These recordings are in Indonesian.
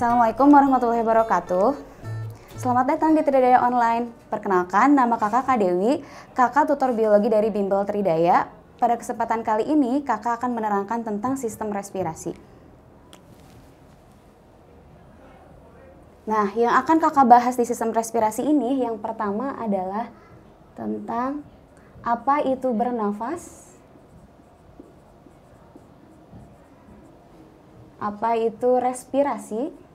Assalamualaikum warahmatullahi wabarakatuh. Selamat datang di Tridaya Online. Perkenalkan, nama kakak Kak Dewi, kakak tutor biologi dari Bimbel Tridaya. Pada kesempatan kali ini, kakak akan menerangkan tentang sistem respirasi. Nah, yang akan kakak bahas di sistem respirasi ini, yang pertama adalah tentang apa itu bernafas, apa itu respirasi,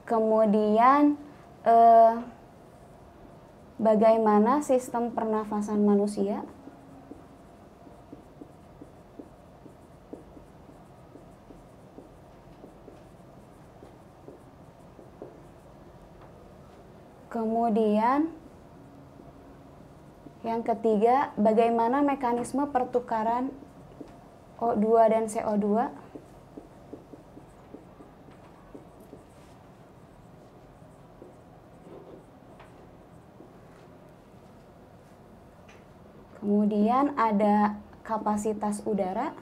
kemudian bagaimana sistem pernafasan manusia, kemudian yang ketiga, bagaimana mekanisme pertukaran O2 dan CO2. Kemudian ada kapasitas udara.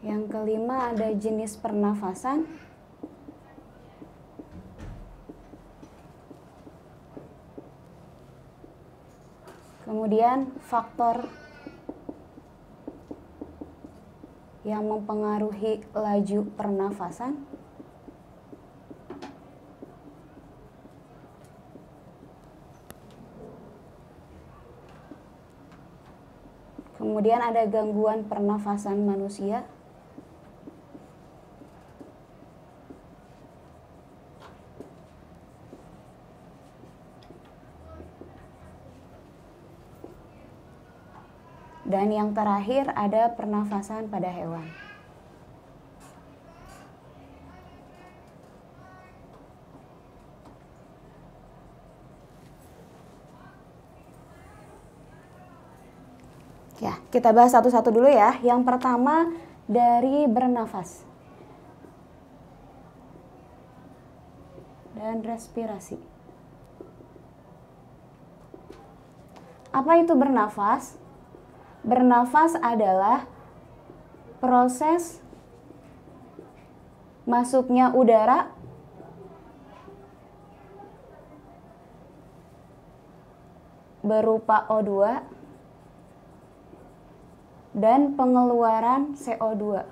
Yang kelima ada jenis pernafasan. Kemudian faktor yang mempengaruhi laju pernafasan. Kemudian ada gangguan pernafasan manusia. Dan yang terakhir ada pernafasan pada hewan. Ya, kita bahas satu-satu dulu ya. Yang pertama dari bernafas dan respirasi. Apa itu bernafas? Bernafas adalah proses masuknya udara berupa O2 dan pengeluaran CO2.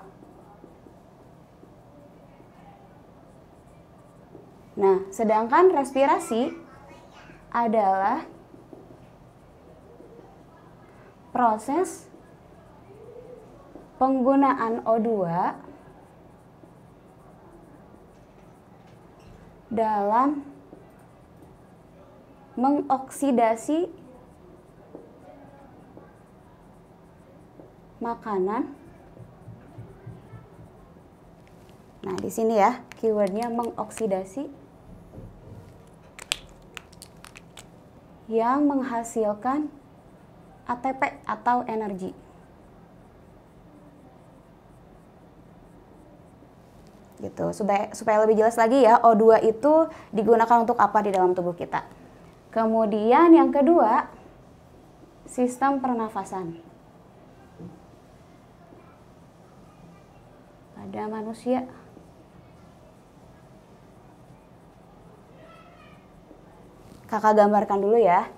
Nah, sedangkan respirasi adalah proses penggunaan O2 dalam mengoksidasi makanan. Nah, di sini ya keywordnya mengoksidasi, yang menghasilkan ATP atau energi. Gitu, supaya lebih jelas lagi ya, O2 itu digunakan untuk apa di dalam tubuh kita. Kemudian yang kedua, sistem pernafasan pada manusia. Kakak gambarkan dulu ya.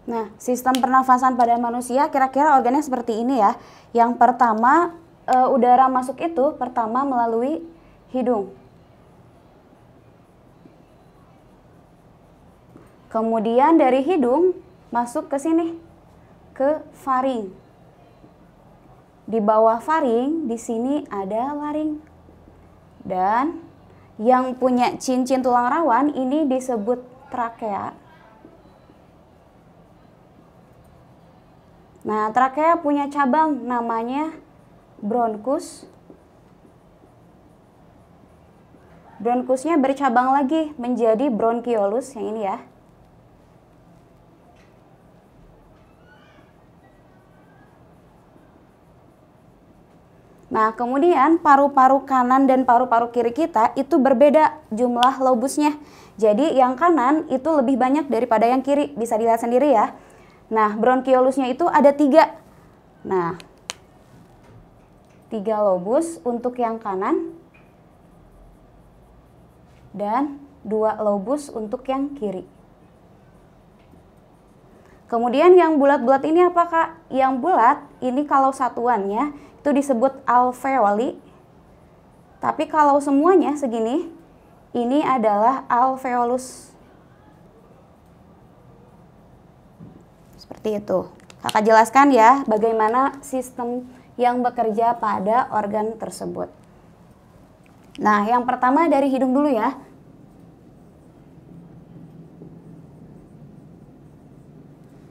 Nah, sistem pernafasan pada manusia kira-kira organnya seperti ini ya. Yang pertama, udara masuk itu pertama melalui hidung. Kemudian dari hidung masuk ke sini, ke faring. Di bawah faring, di sini ada laring. Dan yang punya cincin tulang rawan ini disebut trakea. Nah, trakea punya cabang namanya bronkus. Bronkusnya bercabang lagi menjadi bronkiolus yang ini ya. Nah, kemudian paru-paru kanan dan paru-paru kiri kita itu berbeda jumlah lobusnya. Jadi yang kanan itu lebih banyak daripada yang kiri, bisa dilihat sendiri ya. Nah, bronkiolusnya itu ada 3. Nah, 3 lobus untuk yang kanan dan 2 lobus untuk yang kiri. Kemudian yang bulat-bulat ini apa Kak? Yang bulat ini kalau satuannya itu disebut alveoli. Tapi kalau semuanya segini, ini adalah alveolus. Seperti itu. Kakak jelaskan ya bagaimana sistem yang bekerja pada organ tersebut. Nah, yang pertama dari hidung dulu ya.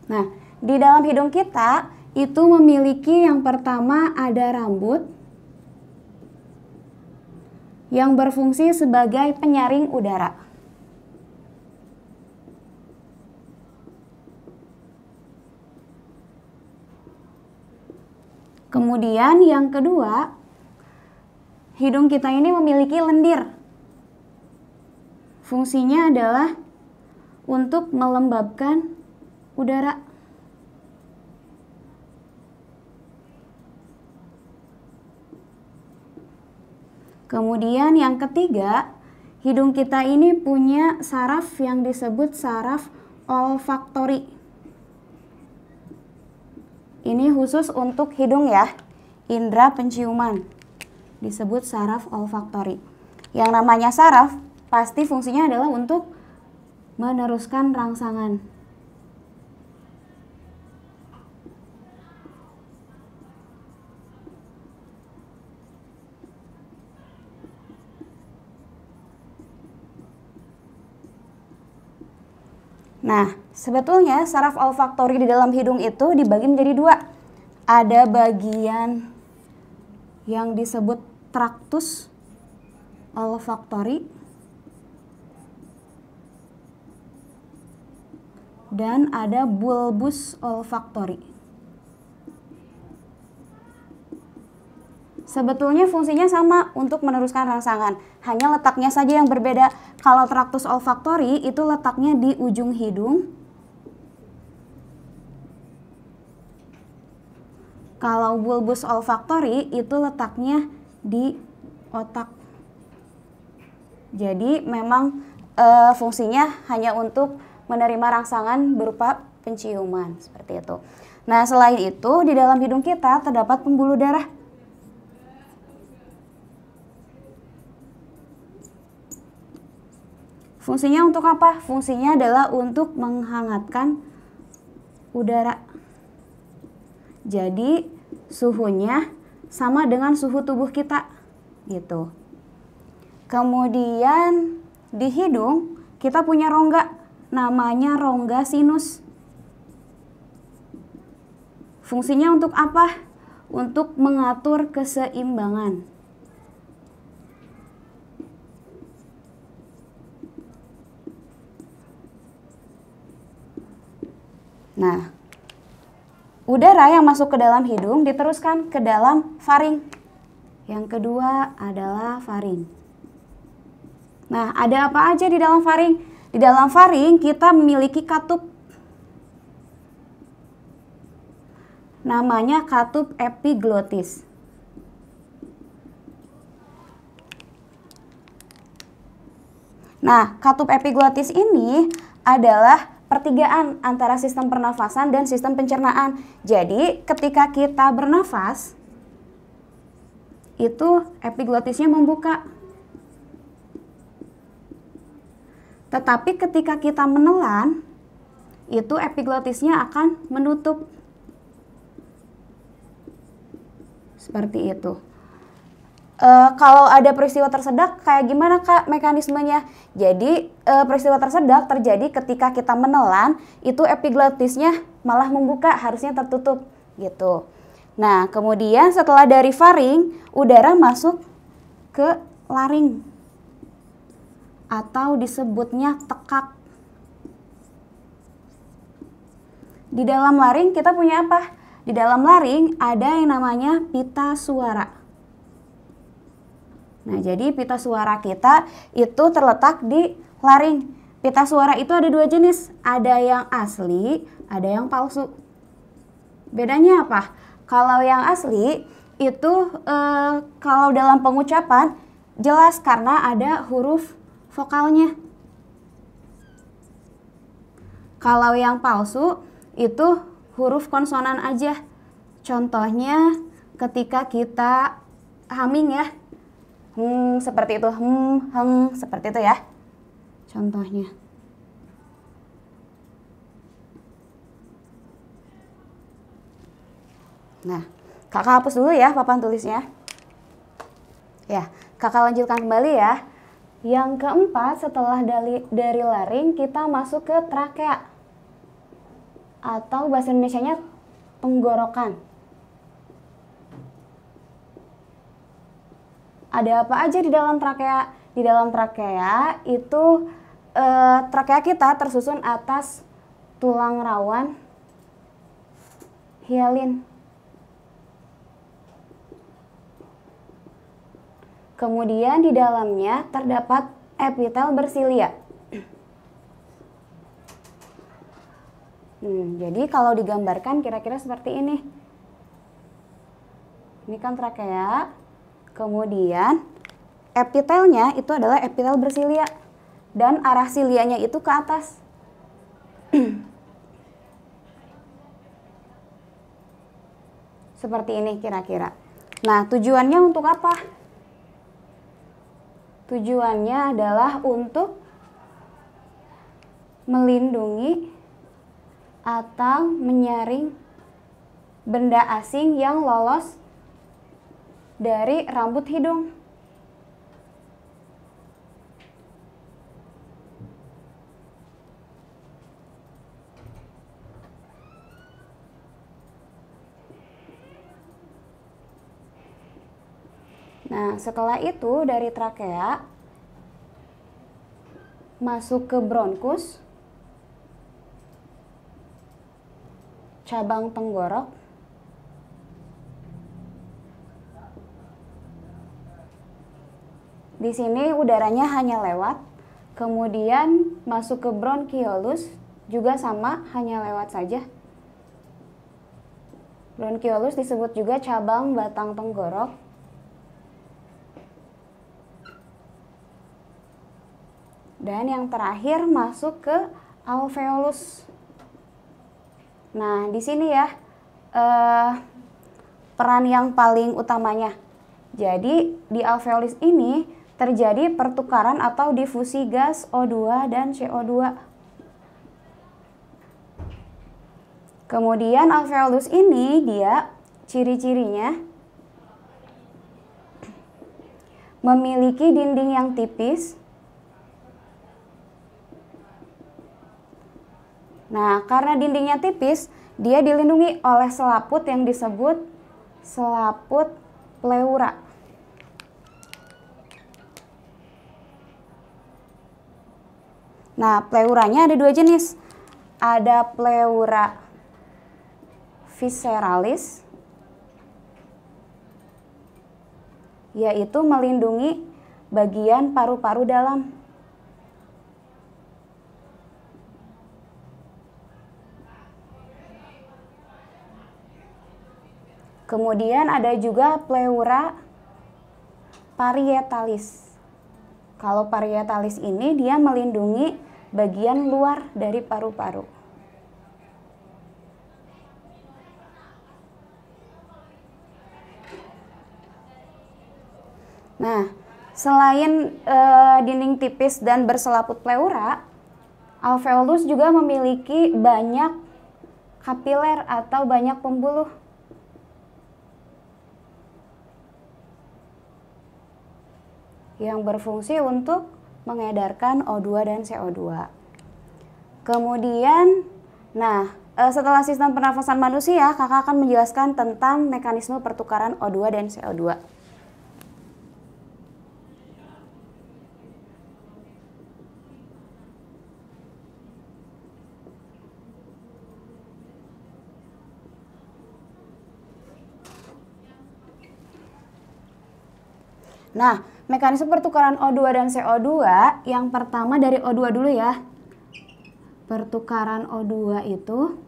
Nah, di dalam hidung kita itu memiliki yang pertama ada rambut yang berfungsi sebagai penyaring udara. Kemudian yang kedua, hidung kita ini memiliki lendir. Fungsinya adalah untuk melembabkan udara. Kemudian yang ketiga, hidung kita ini punya saraf yang disebut saraf olfaktori. Ini khusus untuk hidung ya, indera penciuman, disebut saraf olfaktori. Yang namanya saraf pasti fungsinya adalah untuk meneruskan rangsangan. Nah, sebetulnya saraf olfaktori di dalam hidung itu dibagi menjadi 2. Ada bagian yang disebut traktus olfaktori dan ada bulbus olfaktori. Sebetulnya fungsinya sama untuk meneruskan rangsangan, hanya letaknya saja yang berbeda. Kalau traktus olfaktori itu letaknya di ujung hidung. Kalau bulbus olfaktori itu letaknya di otak. Jadi memang fungsinya hanya untuk menerima rangsangan berupa penciuman, seperti itu. Nah, selain itu di dalam hidung kita terdapat pembuluh darah. Fungsinya untuk apa? Fungsinya adalah untuk menghangatkan udara. Jadi suhunya sama dengan suhu tubuh kita, gitu. Kemudian di hidung kita punya rongga, namanya rongga sinus. Fungsinya untuk apa? Untuk mengatur keseimbangan. Nah, udara yang masuk ke dalam hidung diteruskan ke dalam faring. Yang kedua adalah faring. Nah, ada apa aja di dalam faring? Di dalam faring kita memiliki katup. Namanya katup epiglotis. Nah, katup epiglotis ini adalah pertigaan antara sistem pernafasan dan sistem pencernaan. Jadi ketika kita bernafas, itu epiglotisnya membuka. Tetapi ketika kita menelan, itu epiglotisnya akan menutup. Seperti itu. Kalau ada peristiwa tersedak, kayak gimana Kak mekanismenya? Jadi peristiwa tersedak terjadi ketika kita menelan, itu epiglotisnya malah membuka, harusnya tertutup gitu. Nah, kemudian setelah dari faring, udara masuk ke laring atau disebutnya tekak. Di dalam laring kita punya apa? Di dalam laring ada yang namanya pita suara. Nah, jadi pita suara kita itu terletak di laring. Pita suara itu ada dua jenis, ada yang asli, ada yang palsu. Bedanya apa? Kalau yang asli itu kalau dalam pengucapan jelas karena ada huruf vokalnya. Kalau yang palsu itu huruf konsonan aja. Contohnya ketika kita humming ya. Seperti itu, seperti itu ya. Contohnya. Nah, kakak hapus dulu ya papan tulisnya. Ya, kakak lanjutkan kembali ya. Yang keempat, setelah dari laring kita masuk ke trakea. Atau bahasa Indonesianya tenggorokan. Ada apa aja di dalam trakea? Di dalam trakea itu trakea kita tersusun atas tulang rawan hialin. Kemudian di dalamnya terdapat epitel bersilia. Jadi kalau digambarkan kira-kira seperti ini. Ini kan trakea. Kemudian epitelnya itu adalah epitel bersilia dan arah silianya itu ke atas. Seperti ini kira-kira. Nah, tujuannya untuk apa? Tujuannya adalah untuk melindungi atau menyaring benda asing yang lolos dari rambut hidung. Nah, setelah itu dari trakea masuk ke bronkus, cabang tenggorok, di sini udaranya hanya lewat, kemudian masuk ke bronkiolus, juga sama, hanya lewat saja. Bronkiolus disebut juga cabang batang tenggorok. Dan yang terakhir masuk ke alveolus. Nah, di sini ya peran yang paling utamanya. Jadi di alveolus ini terjadi pertukaran atau difusi gas O2 dan CO2. Kemudian alveolus ini dia ciri-cirinya memiliki dinding yang tipis. Nah, karena dindingnya tipis, dia dilindungi oleh selaput yang disebut selaput pleura. Nah, pleuranya ada dua jenis. Ada pleura visceralis, yaitu melindungi bagian paru-paru dalam. Kemudian ada juga pleura parietalis. Kalau parietalis ini dia melindungi bagian luar dari paru-paru. Nah, selain dinding tipis dan berselaput pleura, alveolus juga memiliki banyak kapiler atau banyak pembuluh. Yang berfungsi untuk mengedarkan O2 dan CO2. Kemudian, setelah sistem pernafasan manusia, kakak akan menjelaskan tentang mekanisme pertukaran O2 dan CO2. Nah, mekanisme pertukaran O2 dan CO2, yang pertama dari O2 dulu ya. Pertukaran O2 itu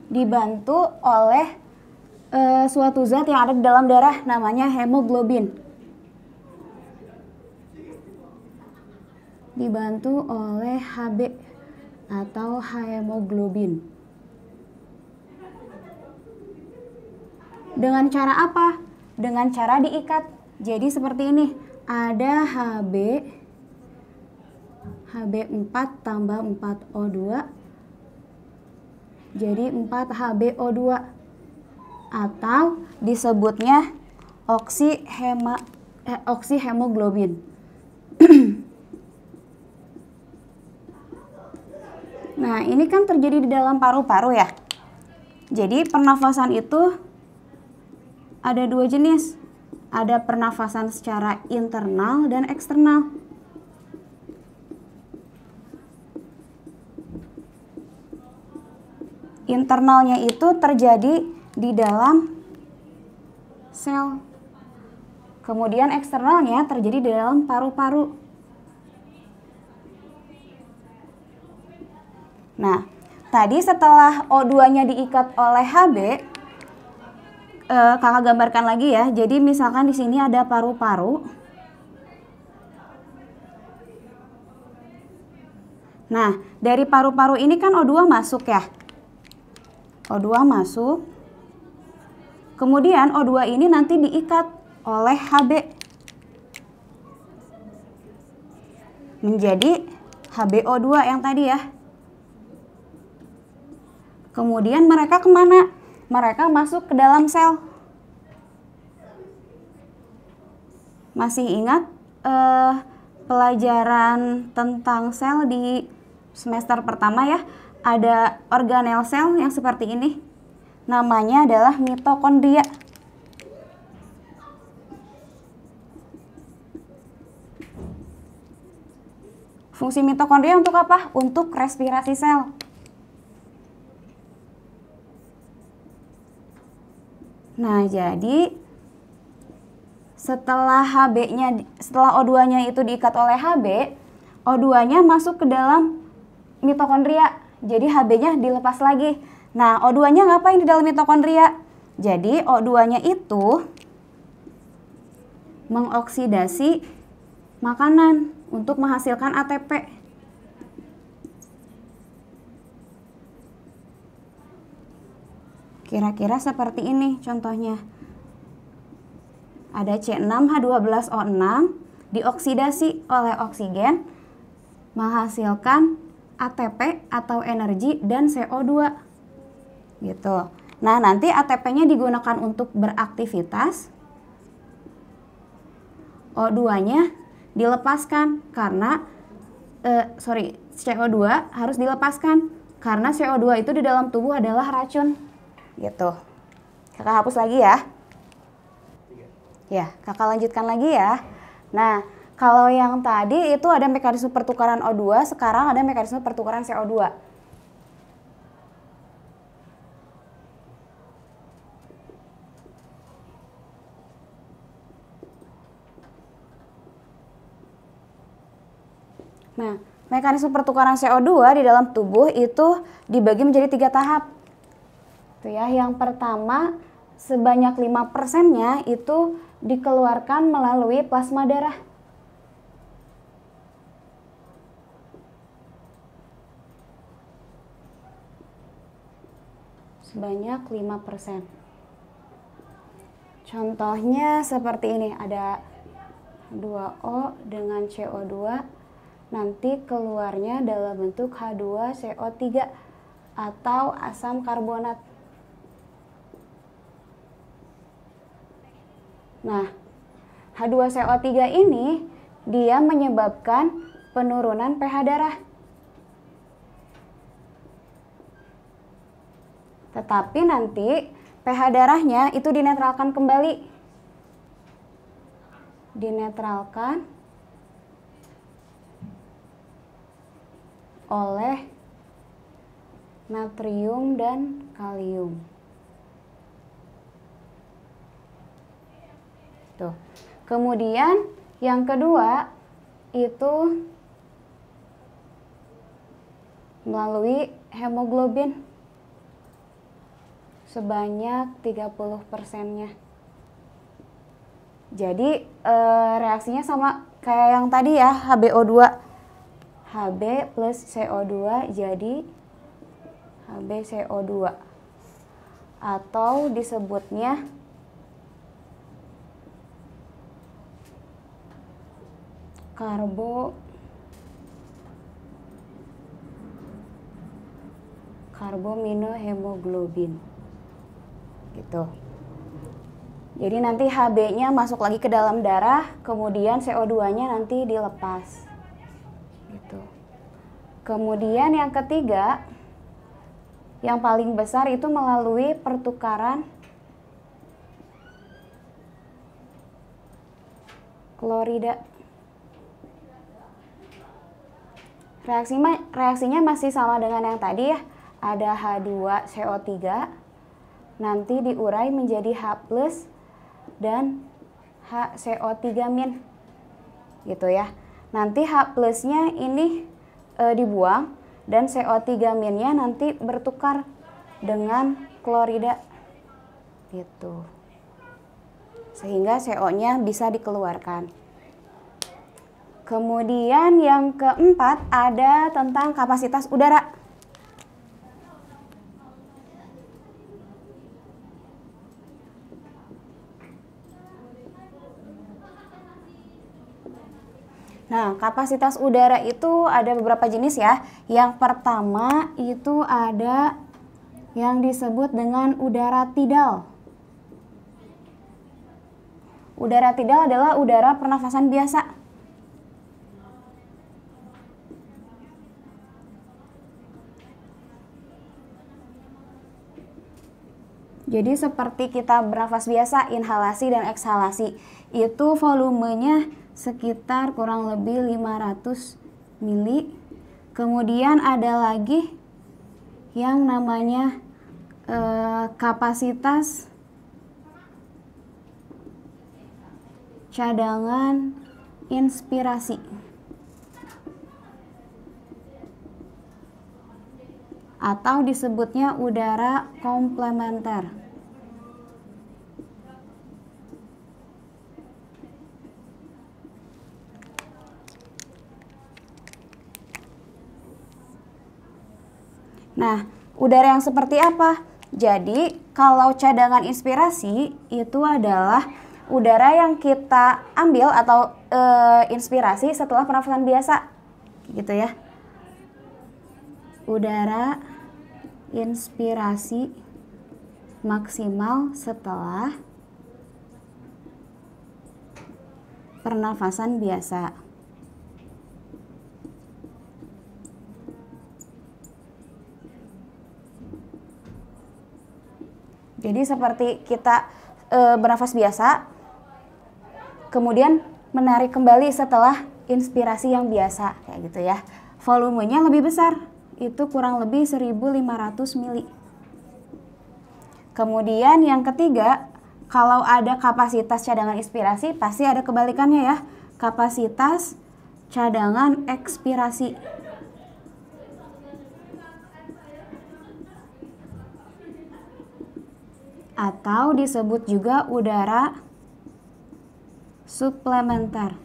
dibantu oleh suatu zat yang ada di dalam darah, namanya hemoglobin. Dibantu oleh Hb atau hemoglobin. Dengan cara apa? Dengan cara diikat. Jadi seperti ini. Ada Hb4 tambah 4O2. Jadi 4HbO2. Atau disebutnya oksihemoglobin. Nah, ini kan terjadi di dalam paru-paru ya. Jadi pernafasan itu ada dua jenis, ada pernafasan secara internal dan eksternal. Internalnya itu terjadi di dalam sel. Kemudian eksternalnya terjadi di dalam paru-paru. Nah, tadi setelah O2-nya diikat oleh Hb, kakak gambarkan lagi ya. Jadi misalkan di sini ada paru-paru. Nah, dari paru-paru ini kan O2 masuk ya. O2 masuk. Kemudian O2 ini nanti diikat oleh Hb menjadi HbO2 yang tadi ya. Kemudian mereka kemana? Mereka masuk ke dalam sel. Masih ingat pelajaran tentang sel di semester pertama ya? Ada organel sel yang seperti ini. Namanya adalah mitokondria. Fungsi mitokondria untuk apa? Untuk respirasi sel. Nah, jadi setelah O2-nya itu diikat oleh Hb, O2-nya masuk ke dalam mitokondria. Jadi Hb-nya dilepas lagi. Nah, O2-nya ngapain di dalam mitokondria? Jadi O2-nya itu mengoksidasi makanan untuk menghasilkan ATP. Kira-kira seperti ini contohnya. Ada C6H12O6 dioksidasi oleh oksigen menghasilkan ATP atau energi dan CO2. Gitu. Nah, nanti ATP-nya digunakan untuk beraktivitas. O2-nya dilepaskan karena CO2 harus dilepaskan karena CO2 itu di dalam tubuh adalah racun. Gitu. Kakak hapus lagi ya. Ya, kakak lanjutkan lagi ya. Nah, kalau yang tadi itu ada mekanisme pertukaran O2, sekarang ada mekanisme pertukaran CO2. Nah, mekanisme pertukaran CO2 di dalam tubuh itu dibagi menjadi 3 tahap. Tuh ya, yang pertama sebanyak 5%-nya itu dikeluarkan melalui plasma darah. sebanyak 5%. Contohnya seperti ini, ada 2O dengan CO2, nanti keluarnya dalam bentuk H2CO3 atau asam karbonat. Nah, H2CO3 ini dia menyebabkan penurunan pH darah. Tetapi nanti pH darahnya itu dinetralkan kembali. Dinetralkan oleh natrium dan kalium. Tuh. Kemudian yang kedua itu melalui hemoglobin sebanyak 30%-nya. Jadi reaksinya sama kayak yang tadi ya, HbO2. Hb plus CO2 jadi HbCO2. Atau disebutnya karbominohemoglobin. Gitu. Jadi nanti Hb-nya masuk lagi ke dalam darah, kemudian CO2-nya nanti dilepas. Gitu. Kemudian yang ketiga, yang paling besar itu melalui pertukaran klorida. Reaksinya masih sama dengan yang tadi ya. Ada H2CO3, nanti diurai menjadi H+ dan HCO3-. Gitu ya. Nanti H+-nya ini dibuang dan CO3-nya nanti bertukar dengan klorida. Gitu. Sehingga CO-nya bisa dikeluarkan. Kemudian yang keempat ada tentang kapasitas udara. Nah, kapasitas udara itu ada beberapa jenis ya. Yang pertama itu ada yang disebut dengan udara tidal. Udara tidal adalah udara pernafasan biasa. Jadi seperti kita bernafas biasa, inhalasi dan ekshalasi. Itu volumenya sekitar kurang lebih 500 mili. Kemudian ada lagi yang namanya kapasitas cadangan inspirasi atau disebutnya udara komplementer. Nah, udara yang seperti apa? Jadi, kalau cadangan inspirasi itu adalah udara yang kita ambil atau inspirasi setelah pernafasan biasa. Gitu ya. Udara inspirasi maksimal setelah pernafasan biasa. Jadi seperti kita bernafas biasa, kemudian menarik kembali setelah inspirasi yang biasa, kayak gitu ya. Volumenya lebih besar, itu kurang lebih 1.500 mili. Kemudian yang ketiga, kalau ada kapasitas cadangan inspirasi, pasti ada kebalikannya ya. Kapasitas cadangan ekspirasi. Atau disebut juga udara suplementer.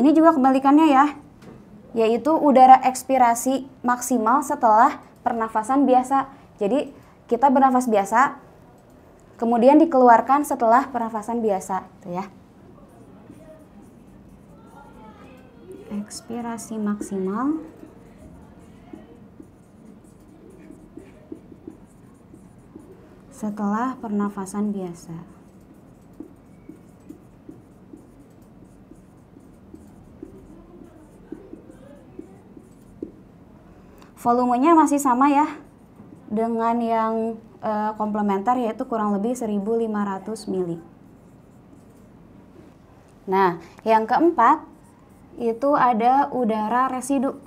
ini juga kebalikannya ya, yaitu udara ekspirasi maksimal setelah pernafasan biasa. Jadi kita bernafas biasa, kemudian dikeluarkan setelah pernafasan biasa, gitu ya. Ekspirasi maksimal setelah pernafasan biasa. Volumenya masih sama ya dengan yang komplementer, yaitu kurang lebih 1500 mili. Nah, yang keempat itu ada udara residu.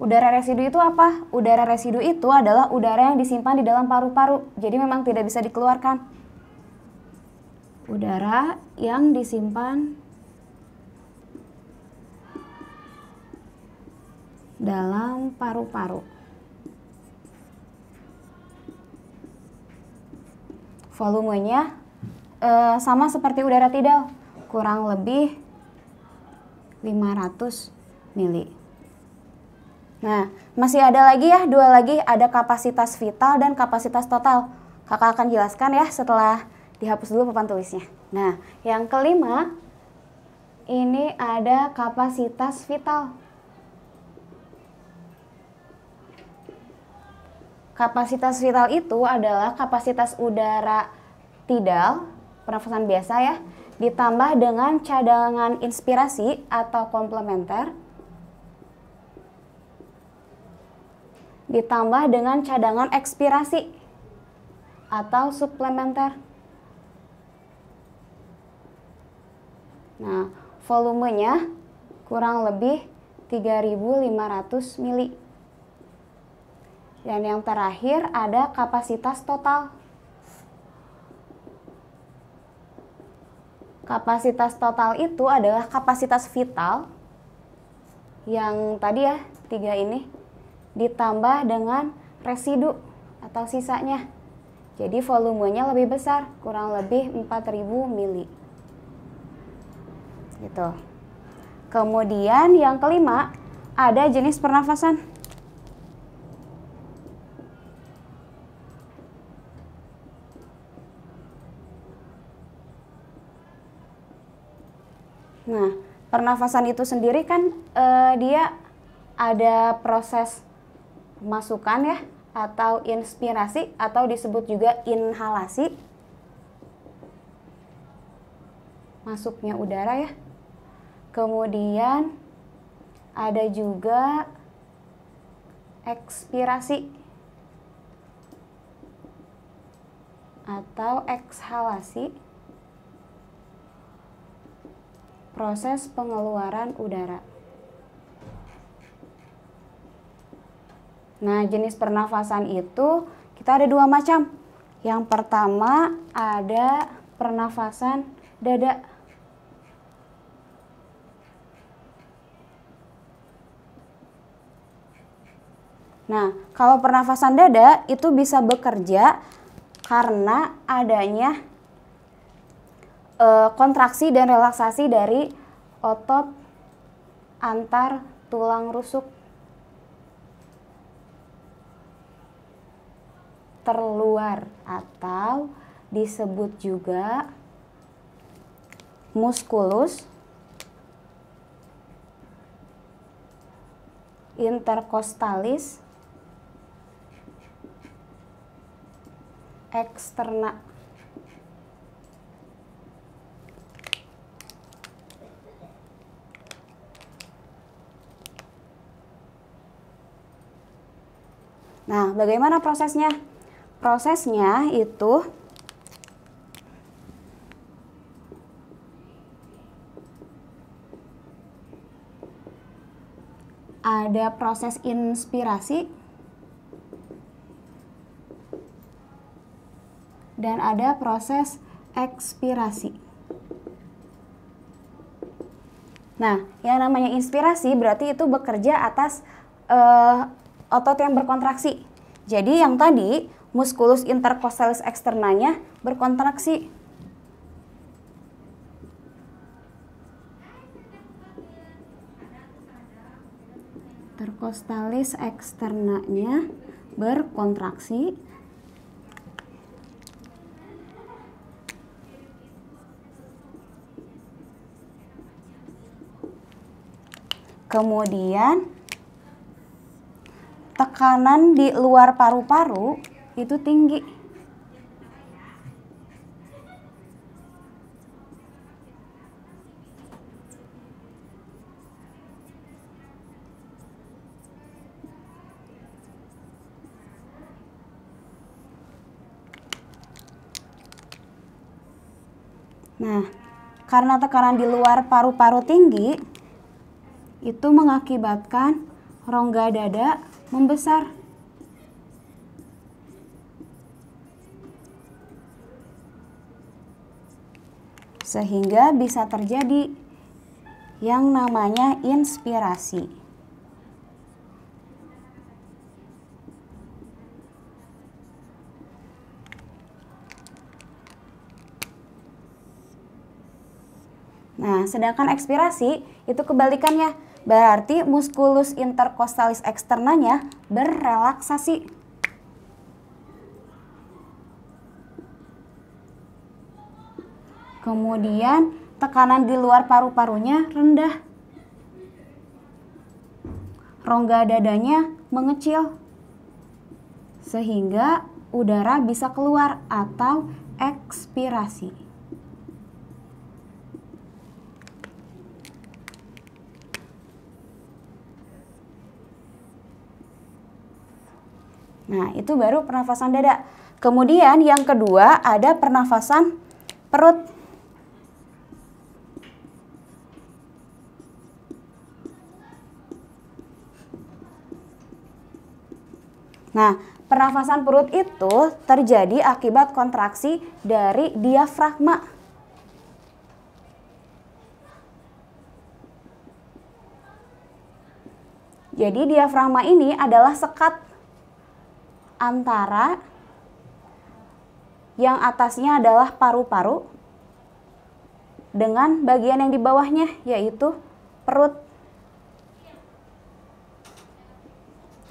Udara residu itu apa? Udara residu itu adalah udara yang disimpan di dalam paru-paru, jadi memang tidak bisa dikeluarkan. Udara yang disimpan dalam paru-paru. Volumenya sama seperti udara tidal, kurang lebih 500 mili. Nah, masih ada lagi ya, dua lagi, ada kapasitas vital dan kapasitas total. Kakak akan jelaskan ya setelah dihapus dulu papan tulisnya. Nah, yang kelima, ini ada kapasitas vital. Kapasitas vital itu adalah kapasitas udara tidal, pernafasan biasa ya, ditambah dengan cadangan inspirasi atau komplementer, ditambah dengan cadangan ekspirasi atau suplementer. Nah, volumenya kurang lebih 3.500 mili. Dan yang terakhir ada kapasitas total. Kapasitas total itu adalah kapasitas vital yang tadi ya, 3 ini, ditambah dengan residu atau sisanya. Jadi volumenya lebih besar, kurang lebih 4.000 mili. Gitu. Kemudian yang kelima, ada jenis pernafasan. Nah, pernafasan itu sendiri kan dia ada proses masukan ya, atau inspirasi, atau disebut juga inhalasi. Masuknya udara ya. Kemudian ada juga ekspirasi atau ekshalasi. Proses pengeluaran udara. Nah, jenis pernafasan itu kita ada 2 macam. Yang pertama ada pernafasan dada. Nah, kalau pernafasan dada itu bisa bekerja karena adanya kontraksi dan relaksasi dari otot antar tulang rusuk terluar atau disebut juga musculus intercostalis externa. Nah, bagaimana prosesnya? Prosesnya itu ada proses inspirasi dan ada proses ekspirasi. Nah, yang namanya inspirasi berarti itu bekerja atas otot yang berkontraksi. Jadi yang tadi musculus intercostalis externanya berkontraksi. interkostalis eksternanya berkontraksi. Kemudian tekanan di luar paru-paru itu tinggi. Nah, karena tekanan di luar paru-paru tinggi, itu mengakibatkan rongga dada membesar. Sehingga bisa terjadi yang namanya inspirasi. Nah, sedangkan ekspirasi itu kebalikannya. Berarti muskulus interkostalis eksternanya berrelaksasi. Kemudian tekanan di luar paru-parunya rendah. Rongga dadanya mengecil. Sehingga udara bisa keluar atau ekspirasi. Nah, itu baru pernafasan dada. Kemudian yang kedua ada pernafasan perut. Nah, pernafasan perut itu terjadi akibat kontraksi dari diafragma. Jadi diafragma ini adalah sekat antara yang atasnya adalah paru-paru dengan bagian yang di bawahnya yaitu perut.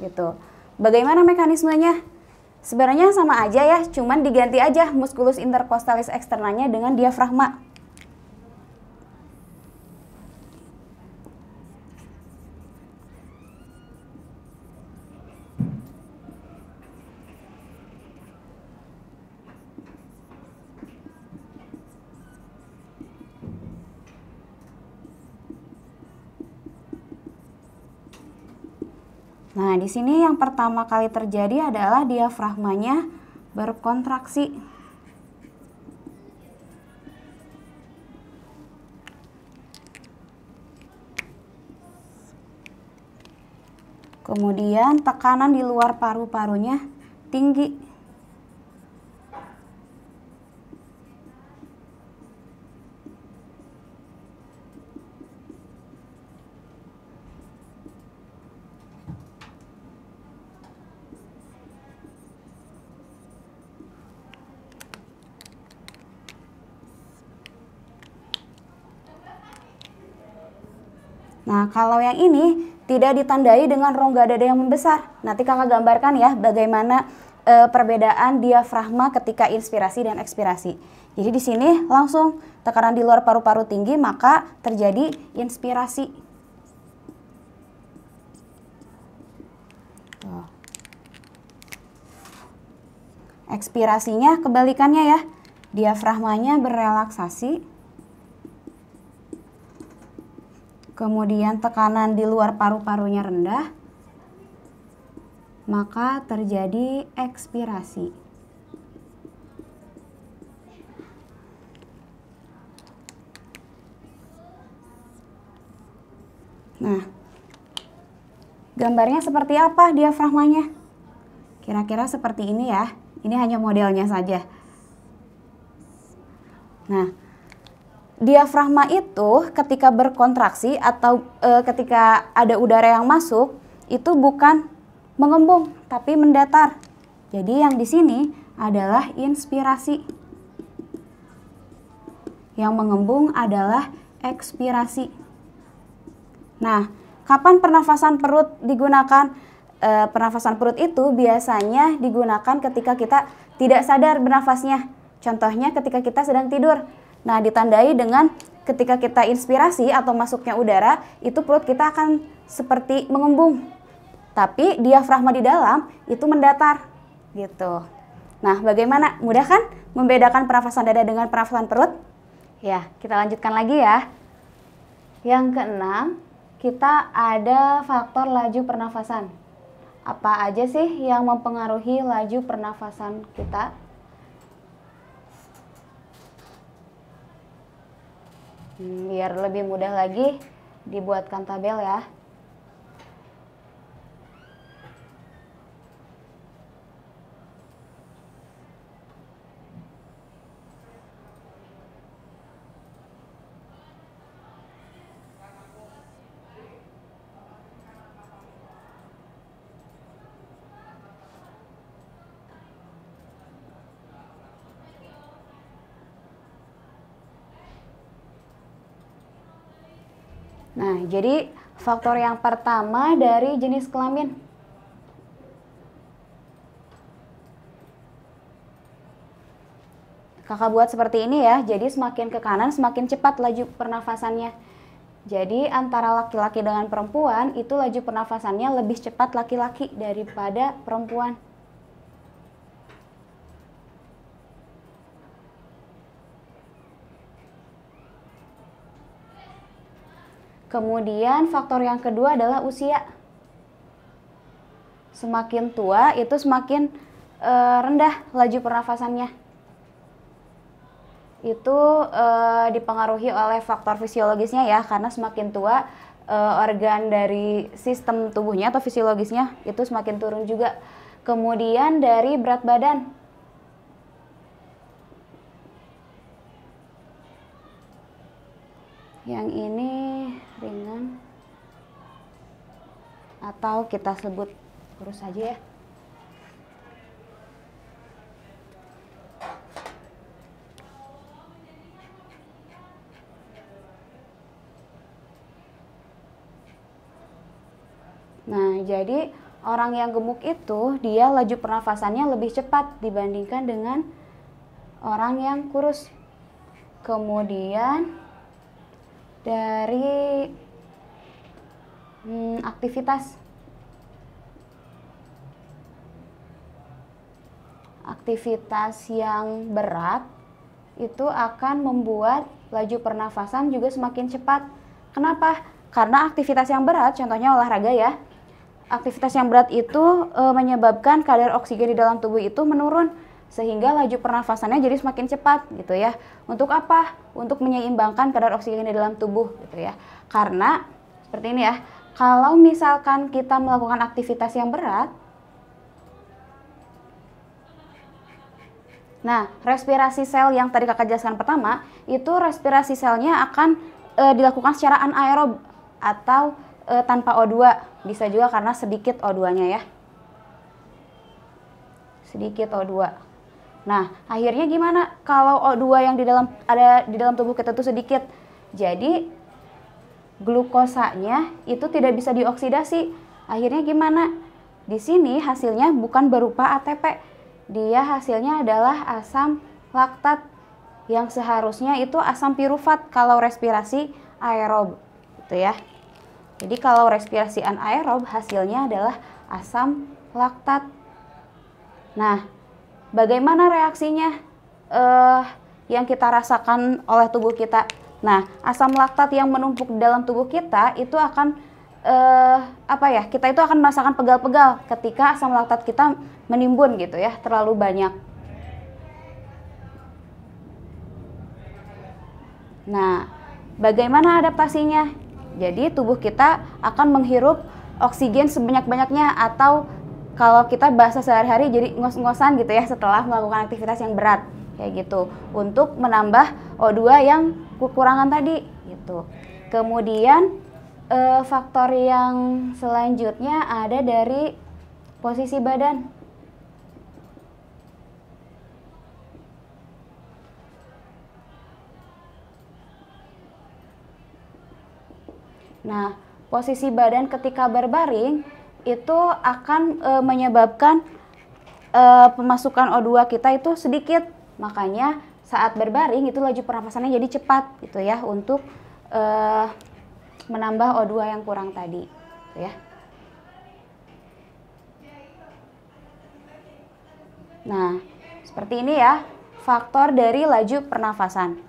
Gitu. Bagaimana mekanismenya? Sebenarnya sama aja ya, cuman diganti aja musculus intercostalis eksternanya dengan diafragma. Nah, di sini yang pertama kali terjadi adalah diafragmanya berkontraksi. Kemudian tekanan di luar paru-parunya tinggi. Nah, kalau yang ini tidak ditandai dengan rongga dada yang membesar. Nanti kakak gambarkan ya bagaimana perbedaan diafragma ketika inspirasi dan ekspirasi. Jadi di sini langsung tekanan di luar paru-paru tinggi, maka terjadi inspirasi. Ekspirasinya kebalikannya ya. Diafragmanya berrelaksasi. Kemudian tekanan di luar paru-parunya rendah, maka terjadi ekspirasi. Nah, gambarnya seperti apa diafragmanya? Kira-kira seperti ini ya. Ini hanya modelnya saja. Nah, diafragma itu ketika berkontraksi atau ketika ada udara yang masuk itu bukan mengembung tapi mendatar. Jadi yang di sini adalah inspirasi. Yang mengembung adalah ekspirasi. Nah, Kapan pernafasan perut digunakan? Pernafasan perut itu biasanya digunakan ketika kita tidak sadar bernafasnya. Contohnya ketika kita sedang tidur. Nah, ditandai dengan ketika kita inspirasi atau masuknya udara, itu perut kita akan seperti mengembung. Tapi diafragma di dalam itu mendatar gitu. Nah, bagaimana? Mudah kan membedakan pernafasan dada dengan pernafasan perut? Ya, kita lanjutkan lagi ya. Yang keenam, kita ada faktor laju pernafasan. Apa aja sih yang mempengaruhi laju pernafasan kita? Biar lebih mudah lagi, dibuatkan tabel ya. Nah, jadi faktor yang pertama dari jenis kelamin. Kakak buat seperti ini ya, jadi semakin ke kanan semakin cepat laju pernafasannya. Jadi antara laki-laki dengan perempuan itu laju pernafasannya lebih cepat laki-laki daripada perempuan. Kemudian faktor yang kedua adalah usia. Semakin tua itu semakin rendah laju pernafasannya. Itu dipengaruhi oleh faktor fisiologisnya ya, karena semakin tua organ dari sistem tubuhnya atau fisiologisnya itu semakin turun juga. Kemudian dari berat badan. Yang ini ringan atau kita sebut kurus saja ya. Nah, jadi orang yang gemuk itu dia laju pernafasannya lebih cepat dibandingkan dengan orang yang kurus. Kemudian dari aktivitas yang berat itu akan membuat laju pernafasan juga semakin cepat. Kenapa? Karena aktivitas yang berat, contohnya olahraga ya, aktivitas yang berat itu menyebabkan kadar oksigen di dalam tubuh itu menurun, sehingga laju pernafasannya jadi semakin cepat gitu ya. Untuk apa? Untuk menyeimbangkan kadar oksigen di dalam tubuh gitu ya. Karena seperti ini ya, kalau misalkan kita melakukan aktivitas yang berat, nah respirasi sel yang tadi kakak jelaskan pertama, itu respirasi selnya akan dilakukan secara anaerob atau tanpa O2. Bisa juga karena sedikit O2-nya ya. Sedikit O2. Nah, akhirnya gimana kalau O2 yang ada di dalam tubuh kita itu sedikit? Jadi glukosanya itu tidak bisa dioksidasi. Akhirnya gimana? Di sini hasilnya bukan berupa ATP. Dia hasilnya adalah asam laktat yang seharusnya itu asam pirufat kalau respirasi aerob gitu ya. Jadi kalau respirasi anaerob hasilnya adalah asam laktat. Nah, bagaimana reaksinya yang kita rasakan oleh tubuh kita? Nah, asam laktat yang menumpuk di dalam tubuh kita itu akan kita itu akan merasakan pegal-pegal ketika asam laktat kita menimbun gitu ya, terlalu banyak. Nah, bagaimana adaptasinya? Jadi tubuh kita akan menghirup oksigen sebanyak-banyaknya, atau kalau kita bahasa sehari-hari jadi ngos-ngosan gitu ya setelah melakukan aktivitas yang berat kayak gitu, untuk menambah O2 yang kekurangan tadi gitu. Kemudian faktor yang selanjutnya ada dari posisi badan. Nah, posisi badan ketika berbaring itu akan menyebabkan pemasukan O2 kita itu sedikit. Makanya saat berbaring itu laju pernafasannya jadi cepat gitu ya, untuk menambah O2 yang kurang tadi gitu ya. Nah, seperti ini ya faktor dari laju pernafasan.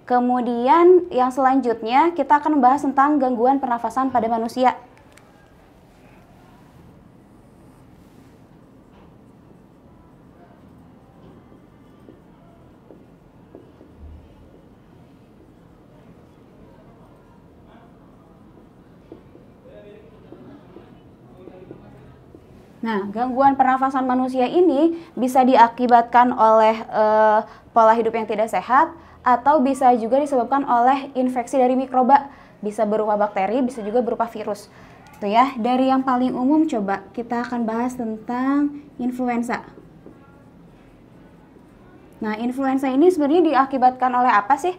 Kemudian yang selanjutnya kita akan membahas tentang gangguan pernafasan pada manusia. Nah, gangguan pernafasan manusia ini bisa diakibatkan oleh pola hidup yang tidak sehat, atau bisa juga disebabkan oleh infeksi dari mikroba. Bisa berupa bakteri, bisa juga berupa virus. Tuh ya, dari yang paling umum coba kita akan bahas tentang influenza. Nah, influenza ini sebenarnya diakibatkan oleh apa sih?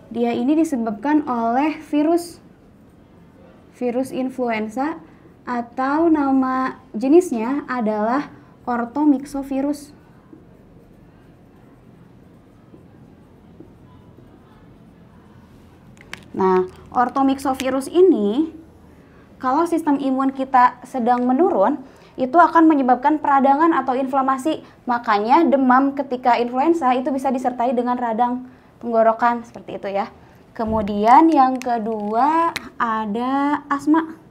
Dia ini disebabkan oleh virus influenza, atau nama jenisnya adalah orthomyxovirus. Nah, orthomyxovirus ini kalau sistem imun kita sedang menurun, itu akan menyebabkan peradangan atau inflamasi. Makanya demam ketika influenza itu bisa disertai dengan radang tenggorokan, seperti itu ya. Kemudian yang kedua ada asma.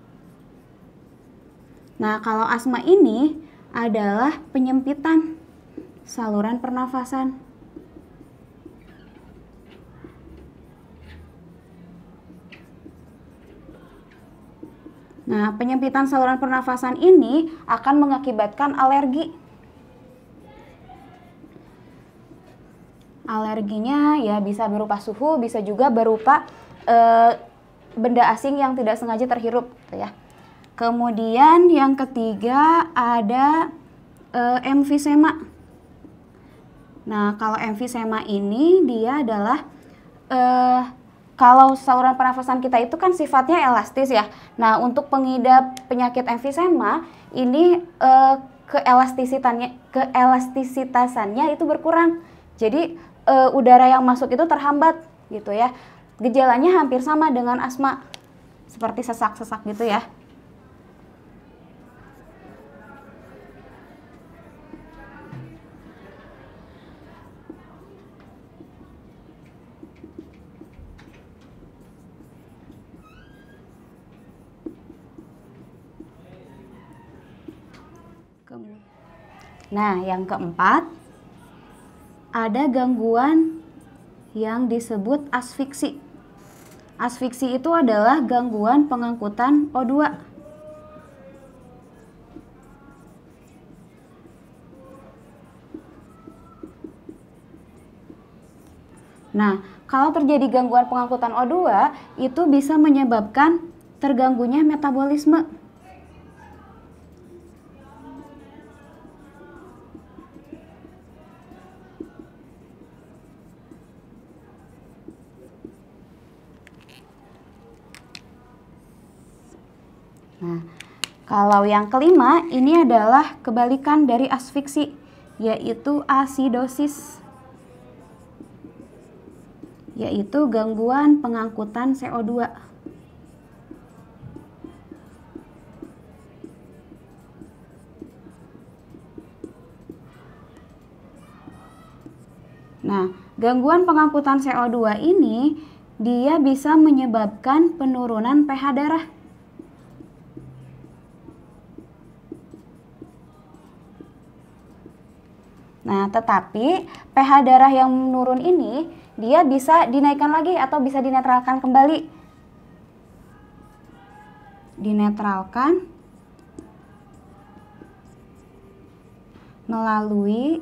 Nah, kalau asma ini adalah penyempitan saluran pernafasan. Nah, penyempitan saluran pernafasan ini akan mengakibatkan alergi. Alerginya ya bisa berupa suhu, bisa juga berupa benda asing yang tidak sengaja terhirup, gitu ya. Kemudian yang ketiga ada emfisema. Nah, kalau emfisema ini dia adalah kalau saluran pernafasan kita itu kan sifatnya elastis ya. Nah, untuk pengidap penyakit emfisema ini keelastisitasannya itu berkurang. Jadi udara yang masuk itu terhambat gitu ya. Gejalanya hampir sama dengan asma, seperti sesak-sesak gitu ya. Nah, yang keempat, ada gangguan yang disebut asfiksi. Asfiksi itu adalah gangguan pengangkutan O2. Nah, kalau terjadi gangguan pengangkutan O2, itu bisa menyebabkan terganggunya metabolisme. Nah, kalau yang kelima ini adalah kebalikan dari asfiksi, yaitu asidosis, yaitu gangguan pengangkutan CO2. Nah, gangguan pengangkutan CO2 ini dia bisa menyebabkan penurunan pH darah. Nah, tetapi pH darah yang menurun ini dia bisa dinaikkan lagi atau bisa dinetralkan kembali. Dinetralkan melalui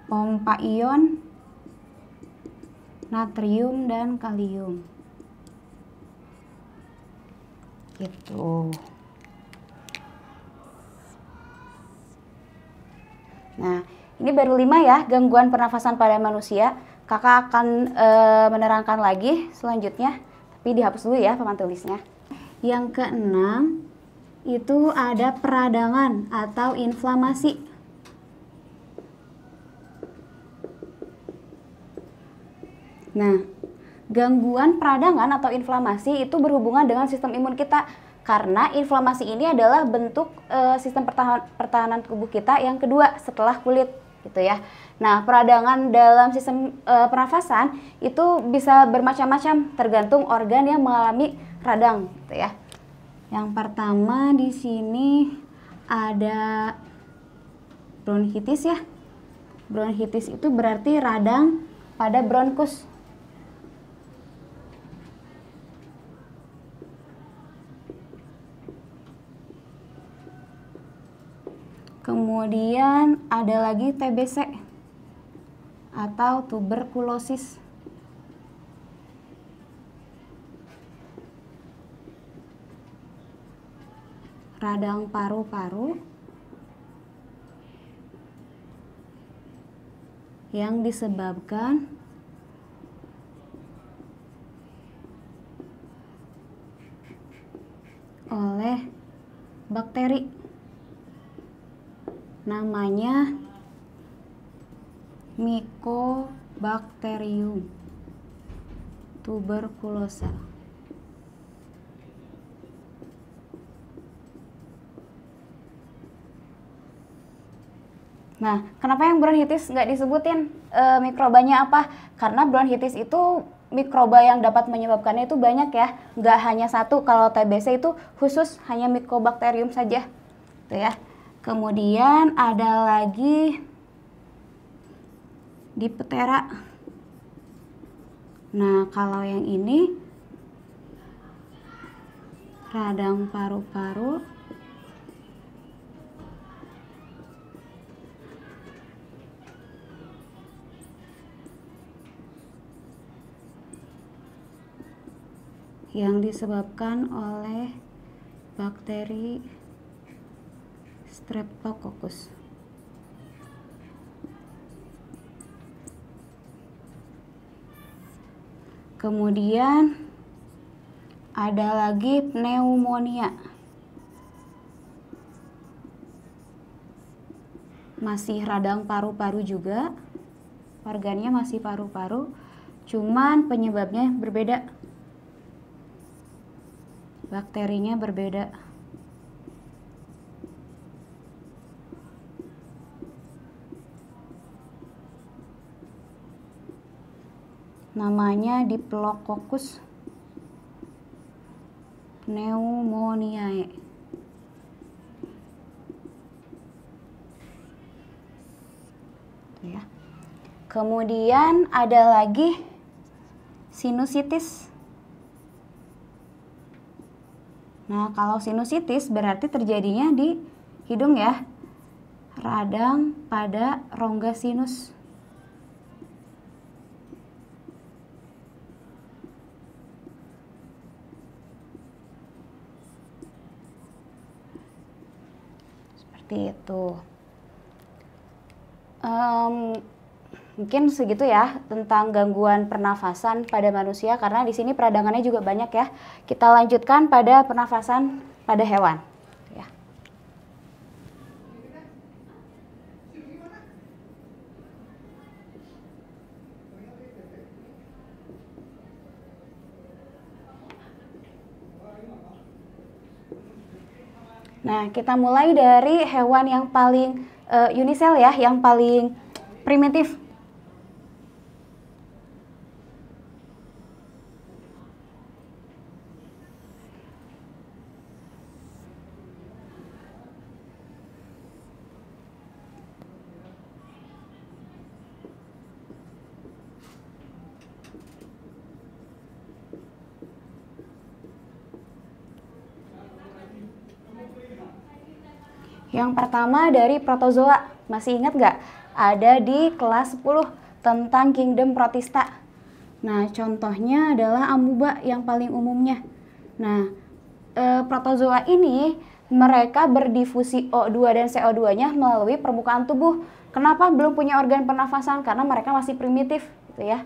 pompa ion natrium dan kalium. Gitu. Nah, ini baru 5 ya gangguan pernafasan pada manusia. Kakak akan menerangkan lagi selanjutnya, tapi dihapus dulu ya papan tulisnya. Yang keenam itu ada peradangan atau inflamasi. Nah, gangguan peradangan atau inflamasi itu berhubungan dengan sistem imun kita, karena inflamasi ini adalah bentuk sistem pertahanan tubuh kita yang kedua setelah kulit, gitu ya. Nah, peradangan dalam sistem pernafasan itu bisa bermacam-macam tergantung organ yang mengalami radang, gitu ya. Yang pertama di sini ada bronkitis ya. Bronkitis itu berarti radang pada bronkus. Kemudian ada lagi TBC atau tuberkulosis. Radang paru-paru yang disebabkan oleh bakteri. Namanya Mycobacterium tuberculosa. Nah, kenapa yang bronkitis nggak disebutin mikrobanya apa? Karena bronkitis itu mikroba yang dapat menyebabkannya itu banyak ya, nggak hanya satu. Kalau TBC itu khusus hanya Mycobacterium saja, tuh ya. Kemudian ada lagi Diphtheria. Nah, kalau yang ini radang paru-paru yang disebabkan oleh bakteri Streptococcus. Kemudian ada lagi pneumonia. Masih radang paru-paru juga, organnya masih paru-paru, cuman penyebabnya berbeda. Bakterinya berbeda. Namanya Diplococcus pneumoniae. Ya. Kemudian ada lagi sinusitis. Nah, kalau sinusitis berarti terjadinya di hidung ya. Radang pada rongga sinus. Seperti itu. Mungkin segitu ya tentang gangguan pernafasan pada manusia, karena di sini peradangannya juga banyak ya. Kita lanjutkan pada pernafasan pada hewan. Ya. Nah, kita mulai dari hewan yang paling unisel ya, yang paling primitif. Yang pertama dari protozoa, masih ingat nggak? Ada di kelas 10 tentang kingdom Protista. Nah, contohnya adalah amuba yang paling umumnya. Nah, protozoa ini mereka berdifusi O2 dan CO2-nya melalui permukaan tubuh. Kenapa belum punya organ pernafasan? Karena mereka masih primitif gitu ya.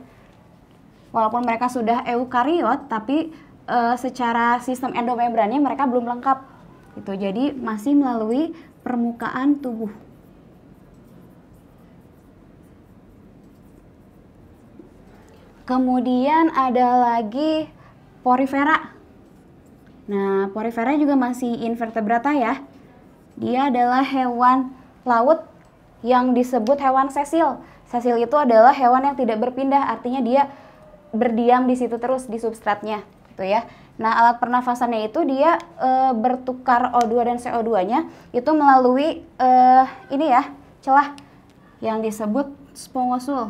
Walaupun mereka sudah eukariot, tapi secara sistem endomembrannya mereka belum lengkap gitu. Jadi masih melalui permukaan tubuh. Kemudian ada lagi porifera. Nah, porifera juga masih invertebrata ya. Dia adalah hewan laut yang disebut hewan sesil. Sesil itu adalah hewan yang tidak berpindah, artinya dia berdiam di situ terus di substratnya, gitu ya. Nah, alat pernafasannya itu dia bertukar O2 dan CO2-nya itu melalui ini ya, celah yang disebut spongosul.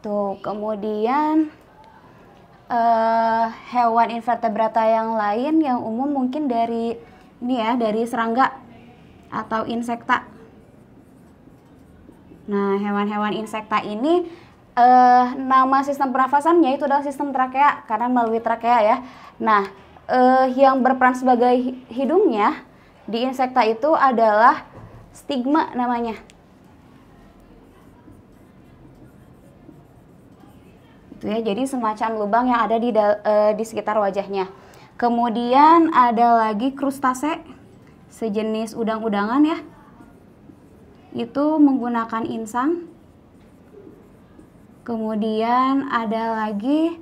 Tuh, kemudian hewan invertebrata yang lain yang umum mungkin dari ini ya, dari serangga atau insekta. Nah, hewan-hewan insekta ini nama sistem pernafasannya itu adalah sistem trakea karena melalui trakea ya. Nah, yang berperan sebagai hidungnya di insekta itu adalah stigma namanya. Ya, jadi semacam lubang yang ada di sekitar wajahnya. Kemudian ada lagi krustase, sejenis udang-udangan ya. Itu menggunakan insang. Kemudian ada lagi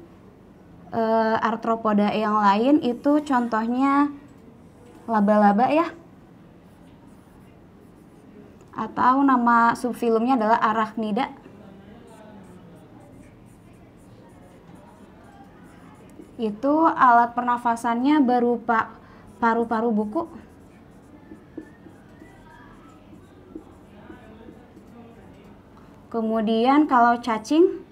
arthropoda yang lain, itu contohnya laba-laba ya. Atau nama subfilumnya adalah Arachnida. Itu alat pernafasannya berupa paru-paru buku. Kemudian kalau cacing,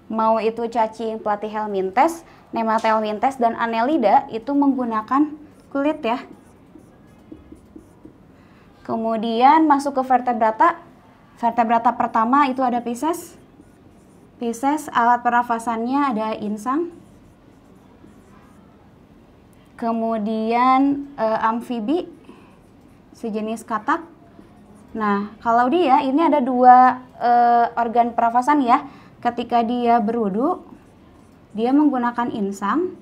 mau itu cacing Platyhelminthes, Nemathelminthes, dan Annelida itu menggunakan kulit ya. Kemudian masuk ke vertebrata. Vertebrata pertama itu ada Pisces. Pisces alat pernafasannya ada insang. Kemudian amfibi sejenis katak. Nah, kalau dia ini ada dua organ pernafasan ya. Ketika dia berwudu, dia menggunakan insang.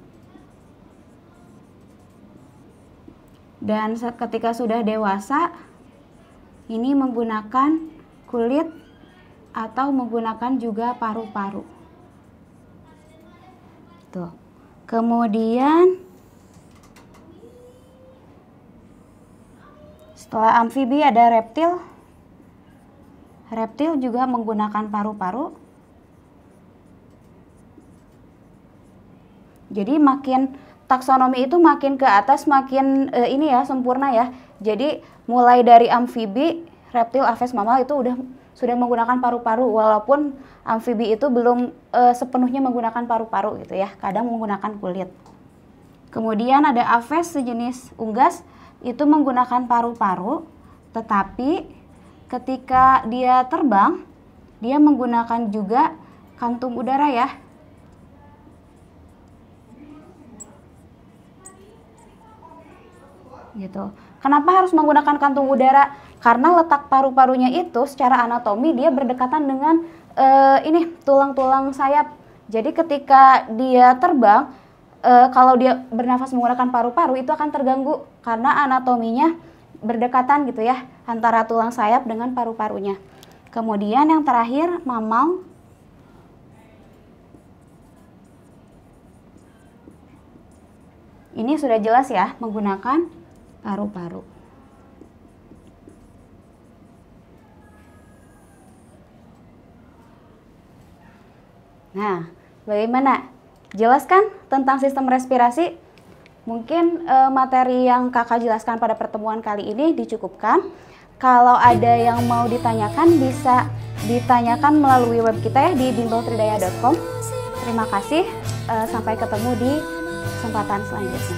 Dan ketika sudah dewasa, ini menggunakan kulit atau menggunakan juga paru-paru. Tuh. Kemudian setelah amfibi ada reptil. Reptil juga menggunakan paru-paru. Jadi makin taksonomi itu makin ke atas makin ini ya sempurna ya. Jadi mulai dari amfibi, reptil, aves, mamal itu sudah menggunakan paru-paru, walaupun amfibi itu belum sepenuhnya menggunakan paru-paru gitu ya, kadang menggunakan kulit. Kemudian ada aves sejenis unggas, itu menggunakan paru-paru, tetapi ketika dia terbang, dia menggunakan juga kantung udara ya. Gitu. Kenapa harus menggunakan kantung udara? Karena letak paru-parunya itu secara anatomi dia berdekatan dengan ini tulang-tulang sayap. Jadi ketika dia terbang, kalau dia bernafas menggunakan paru-paru itu akan terganggu karena anatominya berdekatan gitu ya antara tulang sayap dengan paru-parunya. Kemudian yang terakhir mamal. Ini sudah jelas ya menggunakan paru-paru. Nah, bagaimana? Jelaskan tentang sistem respirasi? Mungkin materi yang kakak jelaskan pada pertemuan kali ini dicukupkan. Kalau ada yang mau ditanyakan bisa ditanyakan melalui web kita ya di bimbeltridaya.com. Terima kasih, sampai ketemu di kesempatan selanjutnya.